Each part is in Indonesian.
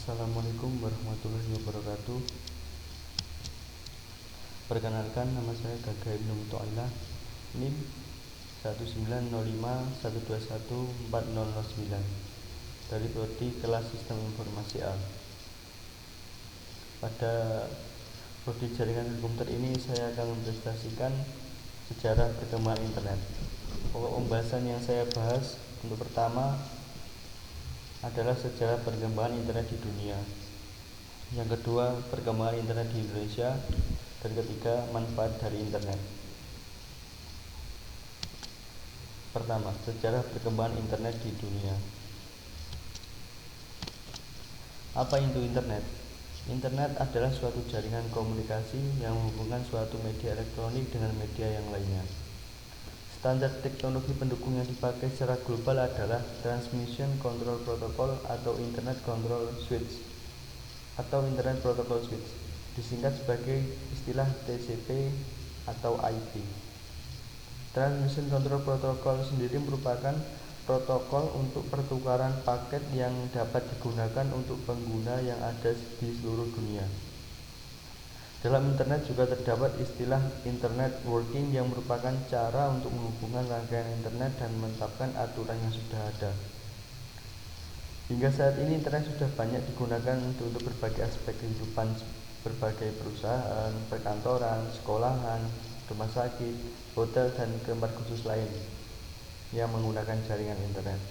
Assalamualaikum warahmatullahi wabarakatuh. Perkenalkan, nama saya Gagah Ibnu Muthaillah, NIM 19051214009 dari prodi kelas Sistem Informasi A. Pada prodi jaringan komputer ini saya akan mempresentasikan sejarah perkembangan internet. Pokok pembahasan yang saya bahas untuk pertama adalah sejarah perkembangan internet di dunia. Yang kedua, perkembangan internet di Indonesia. Dan ketiga, manfaat dari internet. Pertama, sejarah perkembangan internet di dunia. Apa itu internet? Internet adalah suatu jaringan komunikasi yang menghubungkan suatu media elektronik dengan media yang lainnya. Standar teknologi pendukung yang dipakai secara global adalah Transmission Control Protocol atau Internet Control Switch atau Internet Protocol Switch, disingkat sebagai istilah TCP atau IP. Transmission Control Protocol sendiri merupakan protokol untuk pertukaran paket yang dapat digunakan untuk pengguna yang ada di seluruh dunia. Dalam internet juga terdapat istilah Internet Working yang merupakan cara untuk menghubungkan rangkaian internet dan menetapkan aturan yang sudah ada. Hingga saat ini internet sudah banyak digunakan untuk berbagai aspek kehidupan, berbagai perusahaan, perkantoran, sekolahan, rumah sakit, hotel, dan tempat khusus lain yang menggunakan jaringan internet.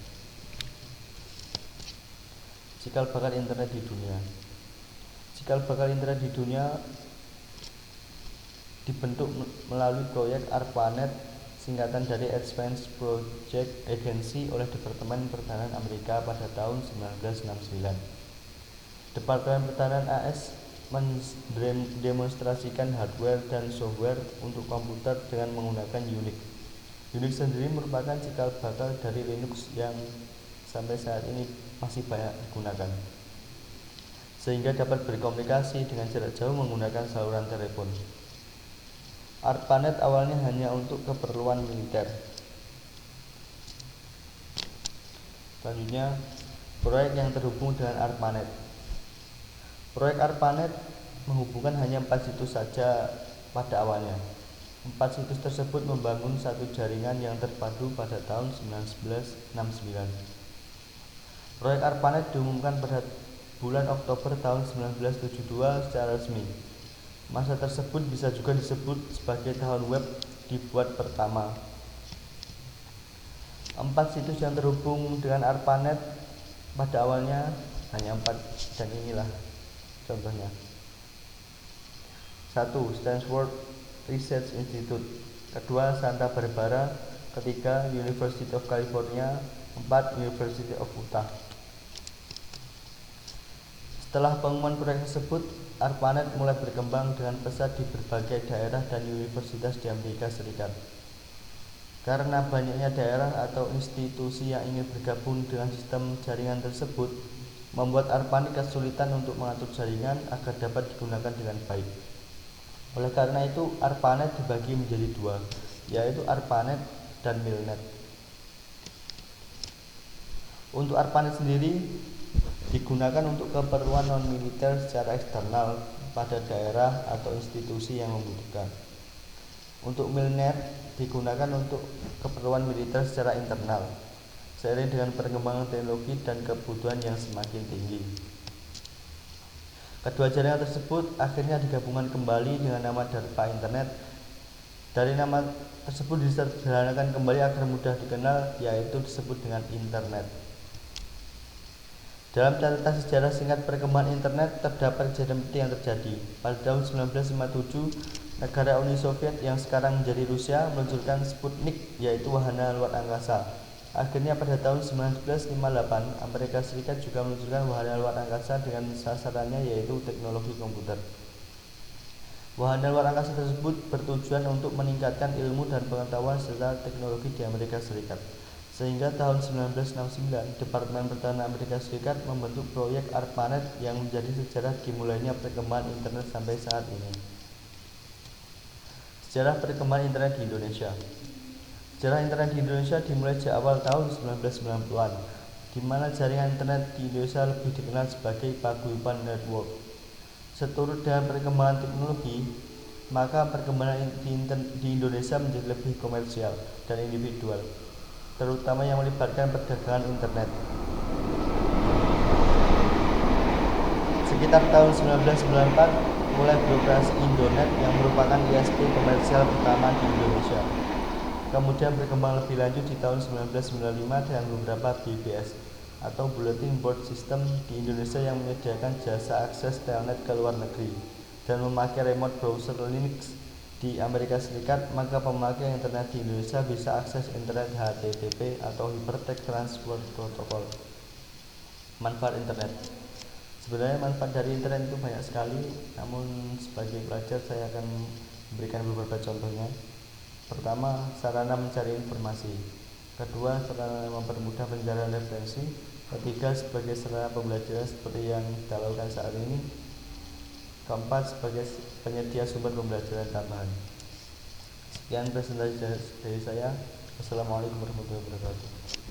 Cikal bakal internet di dunia. Cikal bakal internet di dunia dibentuk melalui proyek ARPANET, singkatan dari Advanced Project Agency, oleh Departemen Pertahanan Amerika pada tahun 1969. Departemen Pertahanan AS mendemonstrasikan hardware dan software untuk komputer dengan menggunakan Unix. Unix sendiri merupakan cikal bakal dari Linux yang sampai saat ini masih banyak digunakan, sehingga dapat berkomunikasi dengan jarak jauh menggunakan saluran telepon. ARPANET awalnya hanya untuk keperluan militer. Selanjutnya, proyek yang terhubung dengan ARPANET. Proyek ARPANET menghubungkan hanya 4 situs saja pada awalnya. 4 situs tersebut membangun satu jaringan yang terpadu pada tahun 1969. Proyek ARPANET diumumkan pada bulan Oktober tahun 1972 secara resmi. Masa tersebut bisa juga disebut sebagai tahun web dibuat pertama. 4 situs yang terhubung dengan ARPANET pada awalnya hanya 4, dan inilah contohnya. 1. Stanford Research Institute. 2. Santa Barbara. 3. University of California. 4. University of Utah. Setelah pengumuman proyek tersebut, ARPANET mulai berkembang dengan pesat di berbagai daerah dan universitas di Amerika Serikat. Karena banyaknya daerah atau institusi yang ingin bergabung dengan sistem jaringan tersebut, membuat ARPANET kesulitan untuk mengatur jaringan agar dapat digunakan dengan baik. Oleh karena itu, ARPANET dibagi menjadi 2, yaitu ARPANET dan MILNET. Untuk ARPANET sendiri digunakan untuk keperluan non-militer secara eksternal pada daerah atau institusi yang membutuhkan. Untuk MILNET digunakan untuk keperluan militer secara internal, seiring dengan perkembangan teknologi dan kebutuhan yang semakin tinggi. Kedua jaringan tersebut akhirnya digabungkan kembali dengan nama DARPA Internet. Dari nama tersebut disederhanakan kembali agar mudah dikenal, yaitu disebut dengan Internet. Dalam catatan sejarah singkat perkembangan internet terdapat kejadian penting yang terjadi. Pada tahun 1957, negara Uni Soviet yang sekarang menjadi Rusia meluncurkan Sputnik, yaitu wahana luar angkasa. Akhirnya pada tahun 1958, Amerika Serikat juga meluncurkan wahana luar angkasa dengan sasarannya yaitu teknologi komputer. Wahana luar angkasa tersebut bertujuan untuk meningkatkan ilmu dan pengetahuan serta teknologi di Amerika Serikat. Sehingga tahun 1969, Departemen Pertahanan Amerika Serikat membentuk proyek ARPANET yang menjadi sejarah dimulainya perkembangan internet sampai saat ini. Sejarah perkembangan internet di Indonesia. Sejarah internet di Indonesia dimulai sejak awal tahun 1990-an. di mana jaringan internet di Indonesia lebih dikenal sebagai paguyuban network. Seturut dengan perkembangan teknologi, maka perkembangan di Indonesia menjadi lebih komersial dan individual, terutama yang melibatkan perdagangan internet. Sekitar tahun 1994 mulai beroperasi Indonet yang merupakan ISP komersial pertama di Indonesia. Kemudian berkembang lebih lanjut di tahun 1995 dengan beberapa BBS atau Bulletin Board System di Indonesia yang menyediakan jasa akses telnet ke luar negeri dan memakai remote browser Linux di Amerika Serikat, maka pemakai internet di Indonesia bisa akses internet HTTP atau Hypertext Transfer Protocol. Manfaat internet. Sebenarnya manfaat dari internet itu banyak sekali, namun sebagai pelajar saya akan memberikan beberapa contohnya. Pertama, sarana mencari informasi. Kedua, sarana mempermudah pencarian referensi. Ketiga, sebagai sarana pembelajaran seperti yang kita lakukan saat ini. Keempat, sebagai penyedia sumber pembelajaran tambahan. Sekian presentasi dari saya. Wassalamualaikum warahmatullahi wabarakatuh.